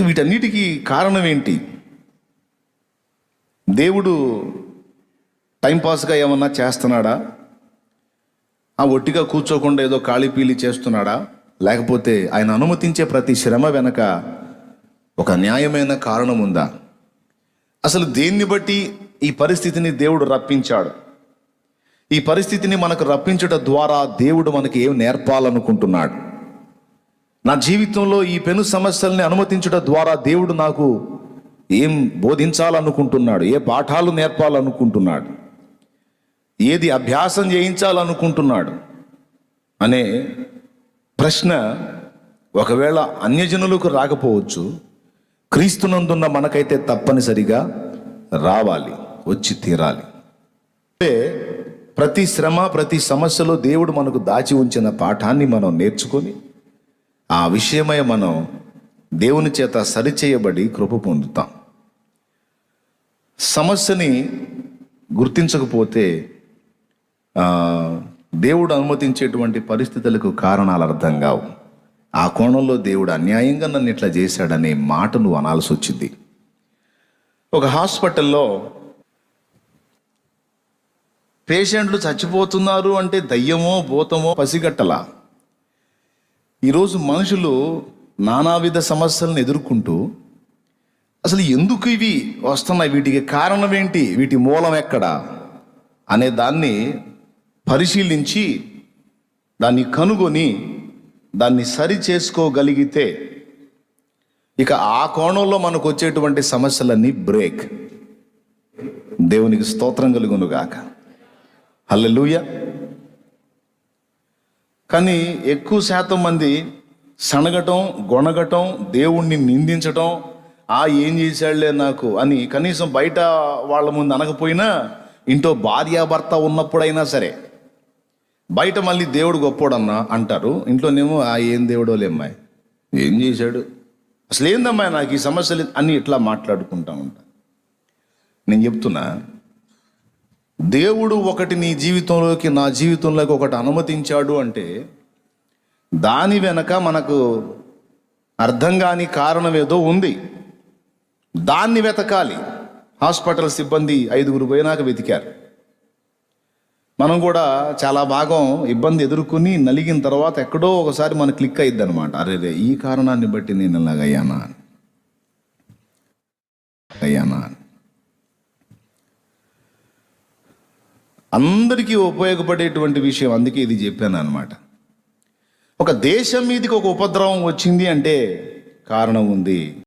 వీటన్నిటికీ కారణం ఏంటి? దేవుడు టైంపాస్గా ఏమన్నా చేస్తున్నాడా? ఒట్టిగా కూర్చోకుండా ఏదో కాళీపీలి చేస్తున్నాడా? లేకపోతే ఆయన అనుమతించే ప్రతి శ్రమ వెనక ఒక న్యాయమైన కారణం ఉందా? అసలు దేన్ని బట్టి ఈ పరిస్థితిని దేవుడు రప్పించాడు? ఈ పరిస్థితిని మనకు రప్పించడం ద్వారా దేవుడు మనకి ఏం నేర్పాలనుకుంటున్నాడు? నా జీవితంలో ఈ పెను సమస్యల్ని అనుమతించడం ద్వారా దేవుడు నాకు ఏం బోధించాలనుకుంటున్నాడు? ఏ పాఠాలు నేర్పాలనుకుంటున్నాడు? ఏది అభ్యాసం చేయించాలనుకుంటున్నాడు అనే ప్రశ్న ఒకవేళ అన్యజనులకు రాకపోవచ్చు, క్రీస్తునందున్న మనకైతే తప్పనిసరిగా రావాలి, వచ్చి తీరాలి. ప్రతి శ్రమ, ప్రతి సమస్యలో దేవుడు మనకు దాచి ఉంచిన పాఠాన్ని మనం నేర్చుకొని ఆ విషయమై మనం దేవుని చేత సరిచేయబడి కృప పొందుతాం. సమస్యని గుర్తించకపోతే దేవుడు అనుమతించేటువంటి పరిస్థితులకు కారణాలు అర్థం కావు. ఆ కోణంలో దేవుడు అన్యాయంగా నన్ను ఇట్లా చేశాడనే మాట నువ్వు అనాల్సి వచ్చింది. ఒక హాస్పిటల్లో పేషెంట్లు చచ్చిపోతున్నారు అంటే దయ్యమో భూతమో పసిగట్టలా. ఈరోజు మనుషులు నానావిధ సమస్యలను ఎదుర్కొంటూ అసలు ఎందుకు ఇవి వస్తున్నాయి, వీటికి కారణం ఏంటి, వీటి మూలం ఎక్కడ అనే దాన్ని పరిశీలించి దాన్ని కనుగొని దాన్ని సరి చేసుకోగలిగితే ఇక ఆ కోణంలో మనకు వచ్చేటువంటి సమస్యలన్నీ బ్రేక్. దేవునికి స్తోత్రం కలుగునుగాక. హల్లెలూయా. కానీ ఎక్కువ శాతం మంది సనగటం, గొనగటం, దేవుణ్ణి నిందించటం, ఏం చేశాడులే నాకు అని కనీసం బయట వాళ్ళ ముందు అనకపోయినా ఇంట్లో భార్యాభర్త ఉన్నప్పుడైనా సరే బయట మళ్ళీ దేవుడు గొప్పోడన్నా అంటారు, ఇంట్లోనేమో ఏం దేవుడో లేమ్మాయి, ఏం చేశాడు, అసలు ఏందమ్మాయి నాకు ఈ సమస్యలు అని ఇట్లా మాట్లాడుకుంటా ఉంటా. నేను చెప్తున్నా, దేవుడు ఒకటి నీ జీవితంలోకి, నా జీవితంలోకి ఒకటి అనుమతించాడు అంటే దాని వెనక మనకు అర్థం కాని కారణం ఏదో ఉంది. దాన్ని వెతకాలి. హాస్పిటల్ సిబ్బంది 5 పోయినాక వెతికారు. మనం కూడా చాలా భాగం ఇబ్బంది ఎదుర్కొని నలిగిన తర్వాత ఎక్కడో ఒకసారి మనకు క్లిక్ అయ్యిద్ది అనమాట. అరే ఈ కారణాన్ని బట్టి నేను ఇలాగయ్యానా. అందరికీ ఉపయోగపడేటువంటి విషయం, అందుకే ఇది చెప్పాను అనమాట. ఒక దేశం మీదకి ఒక ఉపద్రవం వచ్చింది అంటే కారణం ఉంది.